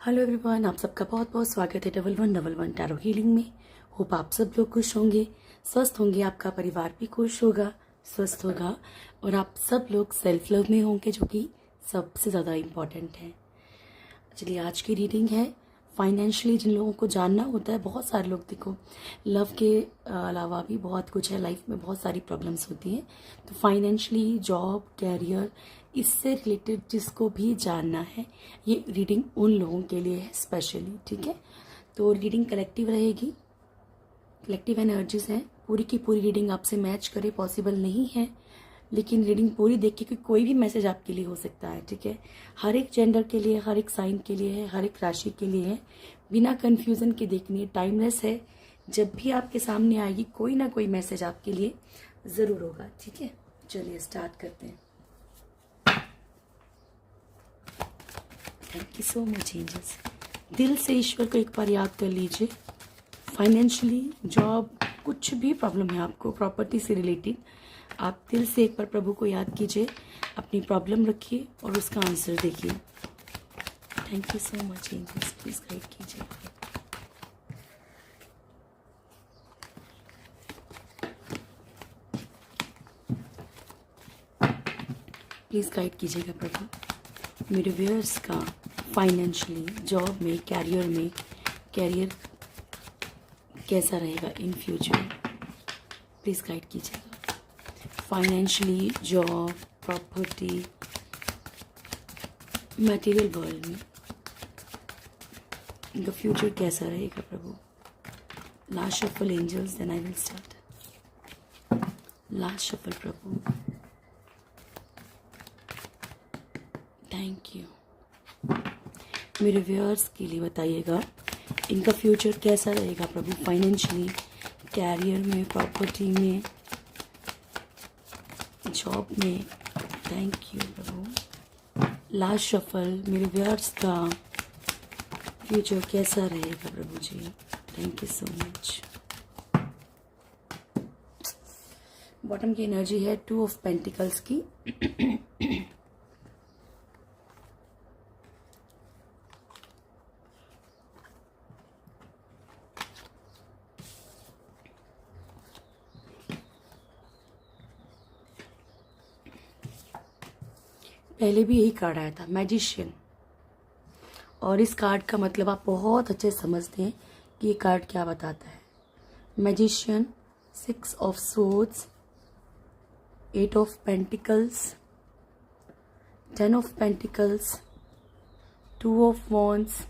Hello everyone, आप सबका बहुत बहुत स्वागत है 1111 टैरो हीलिंग में। होप आप सब लोग खुश होंगे, स्वस्थ होंगे, आपका परिवार भी खुश होगा, स्वस्थ होगा और आप सब लोग सेल्फ लव में होंगे, जो कि सबसे ज़्यादा इम्पॉर्टेंट है। चलिए, आज की रीडिंग है फाइनेंशियली जिन लोगों को जानना होता है। बहुत सारे लोग, देखो, लव के अलावा भी बहुत कुछ है, लाइफ में बहुत सारी प्रॉब्लम्स होती हैं। तो फाइनेंशियली, जॉब, कैरियर, इससे रिलेटेड जिसको भी जानना है, ये रीडिंग उन लोगों के लिए है स्पेशली। ठीक है, तो रीडिंग कलेक्टिव रहेगी, कलेक्टिव एनर्जीज हैं। पूरी की पूरी रीडिंग आपसे मैच करे पॉसिबल नहीं है, लेकिन रीडिंग पूरी देख के कोई भी मैसेज आपके लिए हो सकता है। ठीक है, हर एक जेंडर के लिए, हर एक साइन के लिए है, हर एक राशि के लिए है। बिना कंफ्यूजन के देखनी है, टाइमलेस है। जब भी आपके सामने आएगी कोई ना कोई मैसेज आपके लिए ज़रूर होगा। ठीक है, चलिए स्टार्ट करते हैं। Thank you so much angels. दिल से ईश्वर को एक बार याद कर लीजिए। फाइनेंशियली, जॉब, कुछ भी प्रॉब्लम है आपको, प्रॉपर्टी से रिलेटेड, आप दिल से एक बार प्रभु को याद कीजिए, अपनी प्रॉब्लम रखिए और उसका आंसर देखिए। Thank you so much angels, please guide कीजिए। प्लीज गाइड कीजिएगा प्रभु। मेरे व्यूअर्स का फाइनेंशियली, जॉब में, कैरियर कैसा रहेगा इन फ्यूचर, प्लीज गाइड कीजिएगा। Financially, job, property, material world में इनका फ्यूचर कैसा रहेगा प्रभु। Last shuffle angels, then I will start. Last shuffle प्रभु, थैंक यू। मेरे व्यूअर्स के लिए बताइएगा इनका फ्यूचर कैसा रहेगा प्रभु, फाइनेंशियली, कैरियर में, प्रॉपर्टी में, जॉब में। थैंक यू प्रभु। लास्ट शफल, मेरे व्यूअर्स का फ्यूचर कैसा रहेगा प्रभु जी। Thank you so much. Bottom की एनर्जी है 2 ऑफ पेंटिकल्स की। पहले भी यही कार्ड आया था, मैजिशियन। और इस कार्ड का मतलब आप बहुत अच्छे समझते हैं कि ये कार्ड क्या बताता है। Magician, 6 of swords, 8 of pentacles, 10 of pentacles, 2 of wands,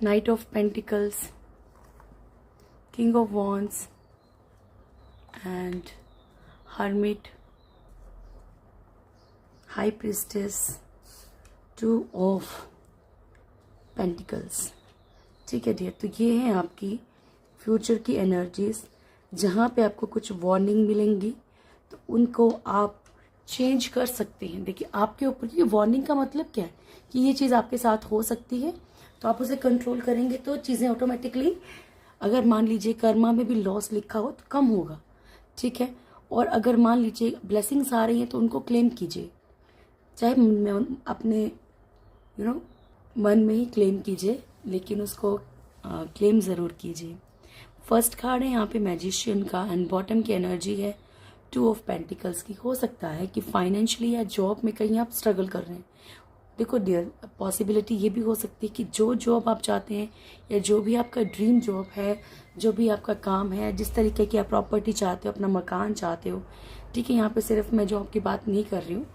night of pentacles, king of wands and hermit, high priestess, 2 of pentacles. ठीक है डियर, तो ये हैं आपकी फ्यूचर की एनर्जीज। जहाँ पे आपको कुछ वार्निंग मिलेंगी तो उनको आप चेंज कर सकते हैं। देखिए, आपके ऊपर ये वार्निंग का मतलब क्या है कि ये चीज़ आपके साथ हो सकती है, तो आप उसे कंट्रोल करेंगे तो चीज़ें ऑटोमेटिकली, अगर मान लीजिए कर्मा में भी लॉस लिखा हो तो कम होगा। ठीक है, और अगर मान लीजिए ब्लेसिंग्स आ रही हैं तो उनको क्लेम कीजिए, चाहे अपने मन में ही क्लेम कीजिए, लेकिन उसको क्लेम ज़रूर कीजिए। फर्स्ट कार्ड है यहाँ पे मैजिशियन का एंड बॉटम की एनर्जी है 2 ऑफ पेंटिकल्स की। हो सकता है कि फाइनेंशियली या जॉब में कहीं आप स्ट्रगल कर रहे हैं। देखो डियर, पॉसिबिलिटी ये भी हो सकती है कि जो जॉब आप चाहते हैं या जो भी आपका ड्रीम जॉब है, जो भी आपका काम है, जिस तरीके की आप प्रॉपर्टी चाहते हो, अपना मकान चाहते हो, ठीक है, यहाँ पे सिर्फ मैं जॉब की बात नहीं कर रही हूँ,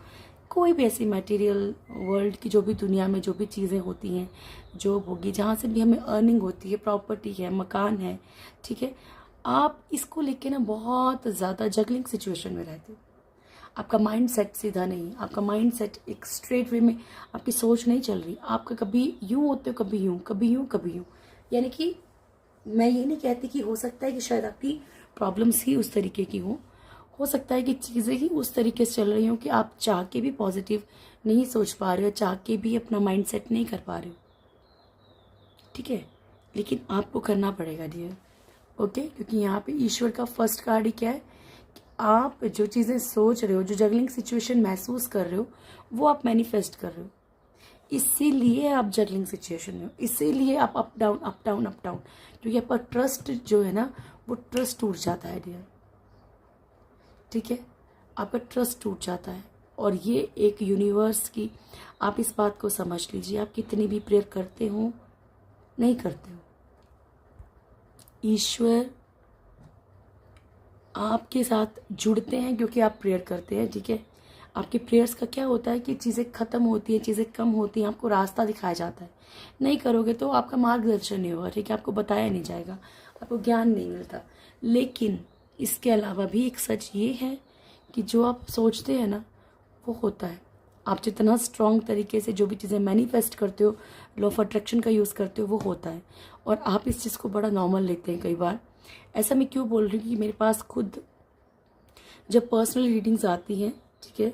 कोई भी ऐसी मटेरियल वर्ल्ड की जो भी दुनिया में जो भी चीज़ें होती हैं, जॉब होगी, जहाँ से भी हमें अर्निंग होती है, प्रॉपर्टी है, मकान है, ठीक है, आप इसको लेके ना बहुत ज़्यादा जगलिंग सिचुएशन में रहते हो। आपका माइंड सेट सीधा नहीं, आपका माइंड सेट एक स्ट्रेट वे में, आपकी सोच नहीं चल रही। आपका कभी यूँ होते हो, कभी यूँ, कभी यूँ, कभी यूँ। यानी कि मैं ये नहीं कहती कि हो सकता है कि शायद आपकी प्रॉब्लम्स ही उस तरीके की हो सकता है कि चीज़ें ही उस तरीके से चल रही हों कि आप चाह के भी पॉजिटिव नहीं सोच पा रहे हो, चाह के भी अपना माइंड सेट नहीं कर पा रहे हो। ठीक है, लेकिन आपको करना पड़ेगा डियर। ओके, क्योंकि यहाँ पे ईश्वर का फर्स्ट कार्ड ही क्या है कि आप जो चीज़ें सोच रहे हो, जो जगलिंग सिचुएशन महसूस कर रहे हो, वो आप मैनिफेस्ट कर रहे हो। इसीलिए आप जगलिंग सिचुएशन में हो, इसीलिए आप up down up down up down, क्योंकि आपका ट्रस्ट जो है ना वो ट्रस्ट टूट जाता है डियर। ठीक है, आपका ट्रस्ट टूट जाता है। और ये एक यूनिवर्स की, आप इस बात को समझ लीजिए, आप कितनी भी प्रेयर करते हो नहीं करते हो, ईश्वर आपके साथ जुड़ते हैं क्योंकि आप प्रेयर करते हैं। ठीक है, आपके प्रेयर्स का क्या होता है कि चीज़ें ख़त्म होती हैं, चीज़ें कम होती हैं, आपको रास्ता दिखाया जाता है। नहीं करोगे तो आपका मार्गदर्शन नहीं होगा। ठीक है, आपको बताया नहीं जाएगा, आपको ज्ञान नहीं मिलता। लेकिन इसके अलावा भी एक सच ये है कि जो आप सोचते हैं ना वो होता है। आप जितना स्ट्रॉन्ग तरीके से जो भी चीज़ें मैनिफेस्ट करते हो, लॉ ऑफ अट्रैक्शन का यूज़ करते हो, वो होता है। और आप इस चीज़ को बड़ा नॉर्मल लेते हैं कई बार। ऐसा मैं क्यों बोल रही हूँ कि मेरे पास खुद जब पर्सनल रीडिंग्स आती हैं, ठीक है,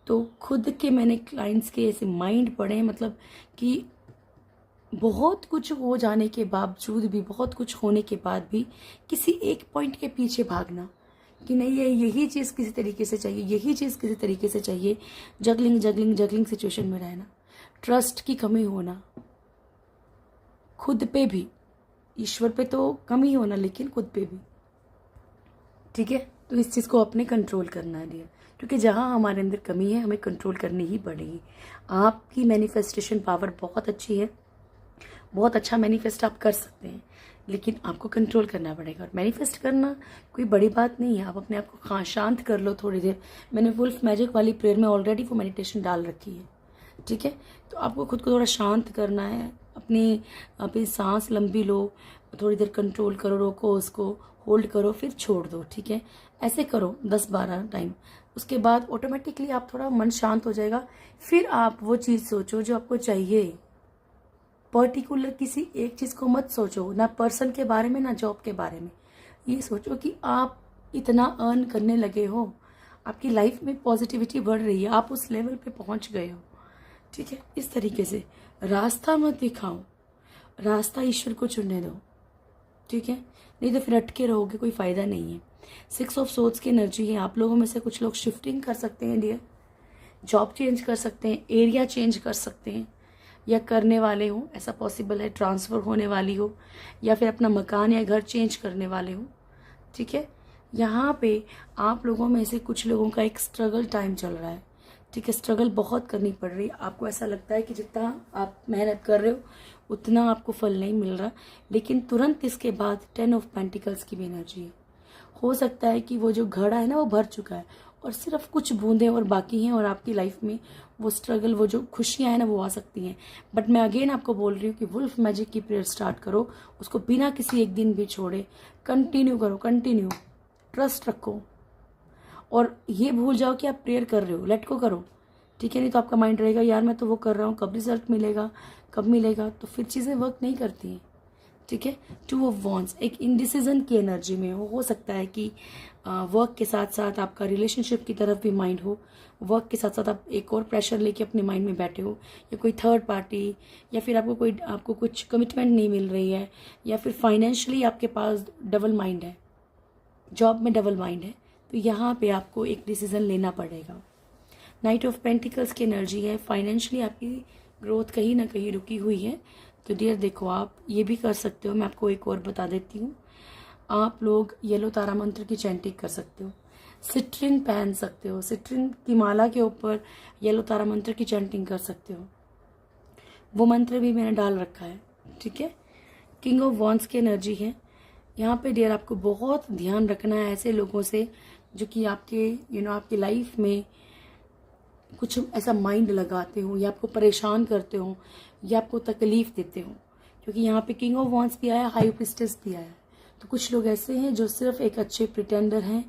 तो खुद के मैंने क्लाइंट्स के ऐसे माइंड पढ़े हैं, मतलब कि बहुत कुछ हो जाने के बावजूद भी, बहुत कुछ होने के बाद भी किसी एक पॉइंट के पीछे भागना कि नहीं ये यही चीज़ किसी तरीके से चाहिए, यही चीज़ किसी तरीके से चाहिए, जगलिंग जगलिंग जगलिंग सिचुएशन में रहना, ट्रस्ट की कमी होना खुद पे भी, ईश्वर पे तो कमी होना लेकिन खुद पे भी। ठीक है, तो इस चीज़ को अपने कंट्रोल करना है डियर, क्योंकि जहाँ हमारे अंदर कमी है हमें कंट्रोल करनी ही पड़ेगी। आपकी मैनिफेस्टेशन पावर बहुत अच्छी है, बहुत अच्छा मैनिफेस्ट आप कर सकते हैं, लेकिन आपको कंट्रोल करना पड़ेगा। और मैनिफेस्ट करना कोई बड़ी बात नहीं है, आप अपने आप को शांत कर लो थोड़ी देर। मैंने वुल्फ मैजिक वाली प्रेयर में ऑलरेडी वो मेडिटेशन डाल रखी है। ठीक है, तो आपको खुद को थोड़ा शांत करना है, अपनी सांस लंबी लो, थोड़ी देर कंट्रोल करो, रोको उसको, होल्ड करो, फिर छोड़ दो। ठीक है, ऐसे करो 10-12 टाइम। उसके बाद ऑटोमेटिकली आप थोड़ा मन शांत हो जाएगा। फिर आप वो चीज़ सोचो जो आपको चाहिए। पर्टिकुलर किसी एक चीज़ को मत सोचो, ना पर्सन के बारे में ना जॉब के बारे में। ये सोचो कि आप इतना अर्न करने लगे हो, आपकी लाइफ में पॉजिटिविटी बढ़ रही है, आप उस लेवल पे पहुंच गए हो। ठीक है, इस तरीके से रास्ता मत दिखाओ, रास्ता ईश्वर को चुनने दो। ठीक है, नहीं तो फिर अटके रहोगे, कोई फायदा नहीं है। 6 ऑफ सोर्ड्स की एनर्जी है। आप लोगों में से कुछ लोग शिफ्टिंग कर सकते हैं डियर, जॉब चेंज कर सकते हैं, एरिया चेंज कर सकते हैं, या करने वाले हो, ऐसा पॉसिबल है, ट्रांसफ़र होने वाली हो, या फिर अपना मकान या घर चेंज करने वाले हो। ठीक है, यहाँ पे आप लोगों में से कुछ लोगों का एक स्ट्रगल टाइम चल रहा है। ठीक है, स्ट्रगल बहुत करनी पड़ रही है, आपको ऐसा लगता है कि जितना आप मेहनत कर रहे हो उतना आपको फल नहीं मिल रहा, लेकिन तुरंत इसके बाद 10 ऑफ पेंटिकल्स की भी एनर्जी है। हो सकता है कि वो जो घड़ा है ना वो भर चुका है और सिर्फ कुछ बूंदें और बाकी हैं, और आपकी लाइफ में वो स्ट्रगल, वो जो खुशियां हैं ना वो आ सकती हैं। बट मैं अगेन आपको बोल रही हूँ कि वुल्फ मैजिक की प्रेयर स्टार्ट करो, उसको बिना किसी एक दिन भी छोड़े कंटिन्यू करो, कंटिन्यू ट्रस्ट रखो, और ये भूल जाओ कि आप प्रेयर कर रहे हो, लेट को करो। ठीक है, नहीं तो आपका माइंड रहेगा यार मैं तो वो कर रहा हूँ, कब रिजल्ट मिलेगा, कब मिलेगा, तो फिर चीज़ें वर्क नहीं करती हैं। ठीक है, 2 ऑफ वॉन्ड्स एक इनडिसीजन की एनर्जी में हो सकता है कि वर्क के साथ साथ आपका रिलेशनशिप की तरफ भी माइंड हो, वर्क के साथ साथ आप एक और प्रेशर लेके अपने माइंड में बैठे हो, या कोई थर्ड पार्टी, या फिर आपको कुछ कमिटमेंट नहीं मिल रही है, या फिर फाइनेंशियली आपके पास डबल माइंड है, जॉब में डबल माइंड है, तो यहाँ पे आपको एक डिसीजन लेना पड़ेगा। नाइट ऑफ पेंटिकल्स की एनर्जी है, फाइनेंशियली आपकी ग्रोथ कहीं ना कहीं रुकी हुई है। तो डियर देखो, आप ये भी कर सकते हो, मैं आपको एक और बता देती हूँ। आप लोग येलो तारा मंत्र की चैंटिंग कर सकते हो, सिट्रिन पहन सकते हो, सिट्रिन की माला के ऊपर येलो तारा मंत्र की चैंटिंग कर सकते हो, वो मंत्र भी मैंने डाल रखा है। ठीक है, किंग ऑफ वॉन्ड्स की एनर्जी है यहाँ पे डियर। आपको बहुत ध्यान रखना है ऐसे लोगों से जो कि आपके आपकी लाइफ में कुछ ऐसा माइंड लगाते हो, या आपको परेशान करते हो, या आपको तकलीफ देते हो, क्योंकि यहाँ पे किंग ऑफ वॉन्ड्स भी आया, हाई प्रीस्टेस भी आया। तो कुछ लोग ऐसे हैं जो सिर्फ एक अच्छे प्रिटेंडर हैं,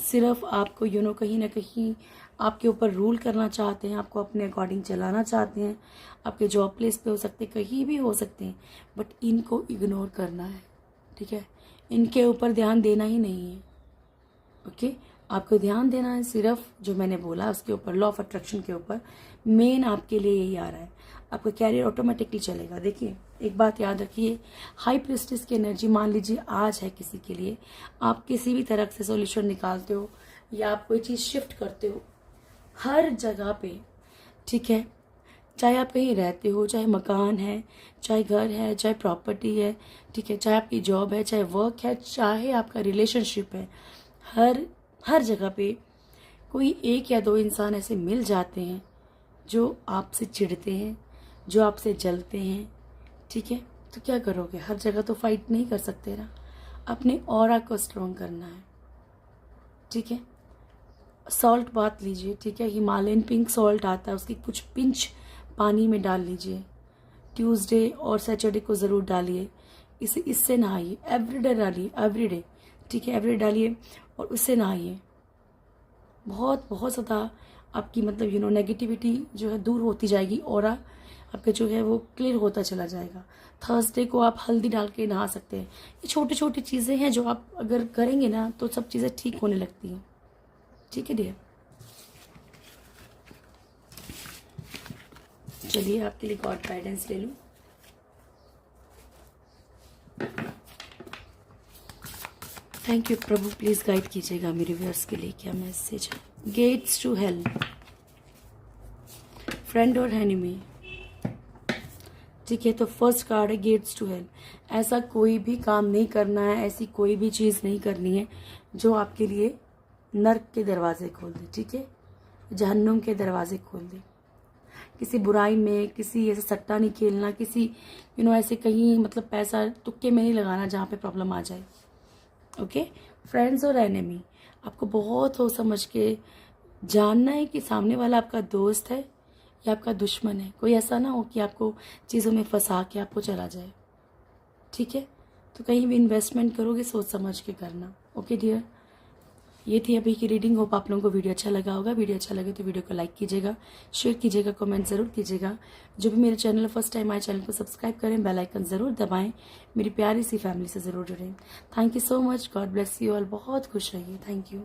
सिर्फ आपको कहीं ना कहीं आपके ऊपर रूल करना चाहते हैं, आपको अपने अकॉर्डिंग चलाना चाहते हैं। आपके जॉब प्लेस पे हो सकते हैं, कहीं भी हो सकते हैं, बट इनको इग्नोर करना है। ठीक है, इनके ऊपर ध्यान देना ही नहीं है। ओके, आपको ध्यान देना है सिर्फ जो मैंने बोला उसके ऊपर, लॉ ऑफ अट्रैक्शन के ऊपर। मेन आपके लिए यही आ रहा है, आपका कैरियर ऑटोमेटिकली चलेगा। देखिए एक बात याद रखिए, हाई प्रीस्टेस की एनर्जी मान लीजिए आज है किसी के लिए, आप किसी भी तरह से सॉल्यूशन निकालते हो या आप कोई चीज़ शिफ्ट करते हो, हर जगह पे ठीक है चाहे आप कहीं रहते हो, चाहे मकान है, चाहे घर है, चाहे प्रॉपर्टी है, ठीक है, चाहे आपकी जॉब है, चाहे वर्क है, चाहे आपका रिलेशनशिप है, हर जगह पे कोई एक या दो इंसान ऐसे मिल जाते हैं जो आपसे चिढ़ते हैं, जो आपसे जलते हैं, ठीक है। तो क्या करोगे, हर जगह तो फाइट नहीं कर सकते ना, अपने ऑरा को स्ट्रॉन्ग करना है, ठीक है। सॉल्ट बात लीजिए, ठीक है, हिमालयन पिंक सॉल्ट आता है, उसकी कुछ पिंच पानी में डाल लीजिए, ट्यूसडे और सैटरडे को ज़रूर डालिए, इससे नहाइए, एवरीडे डालिए, एवरीडे, ठीक है, एवरीडे डालिए और उससे नहाइए। बहुत बहुत ज़्यादा आपकी मतलब नेगेटिविटी जो है दूर होती जाएगी, और आपका जो है वो क्लियर होता चला जाएगा। थर्सडे को आप हल्दी डाल के नहा सकते हैं। ये छोटी छोटी चीज़ें हैं जो आप अगर करेंगे ना तो सब चीज़ें ठीक होने लगती हैं, ठीक है डियर। चलिए आपके लिए गॉड गाइडेंस ले लूँ। Thank you Prabhu, please guide कीजिएगा मेरे व्यूअर्स के लिए, क्या मैसेज है। गेट्स टू हेल, फ्रेंड और एनिमी, ठीक है। तो फर्स्ट कार्ड है गेट्स टू हेल। ऐसा कोई भी काम नहीं करना है, ऐसी कोई भी चीज़ नहीं करनी है जो आपके लिए नर्क के दरवाजे खोल दे, ठीक है, जहन्नुम के दरवाजे खोल दे। किसी बुराई में, किसी ऐसे सट्टा नहीं खेलना, किसी ऐसे कहीं मतलब पैसा तुक्के में नहीं लगाना जहाँ पे प्रॉब्लम आ जाए, ओके। फ्रेंड्स और एनिमी, आपको बहुत सोच समझ के जानना है कि सामने वाला आपका दोस्त है या आपका दुश्मन है। कोई ऐसा ना हो कि आपको चीज़ों में फंसा के आपको चला जाए, ठीक है। तो कहीं भी इन्वेस्टमेंट करोगे सोच समझ के करना, ओके डियर। ये थी अभी की रीडिंग। होप आप लोगों को वीडियो अच्छा लगा होगा। वीडियो अच्छा लगे तो वीडियो को लाइक कीजिएगा, शेयर कीजिएगा, कमेंट ज़रूर कीजिएगा। जो भी मेरे चैनल फर्स्ट टाइम आए, चैनल को सब्सक्राइब करें, बेल आइकन ज़रूर दबाएं, मेरी प्यारी सी फैमिली से ज़रूर जुड़ें। Thank you so much, God bless you all. बहुत खुश रहिए, थैंक यू।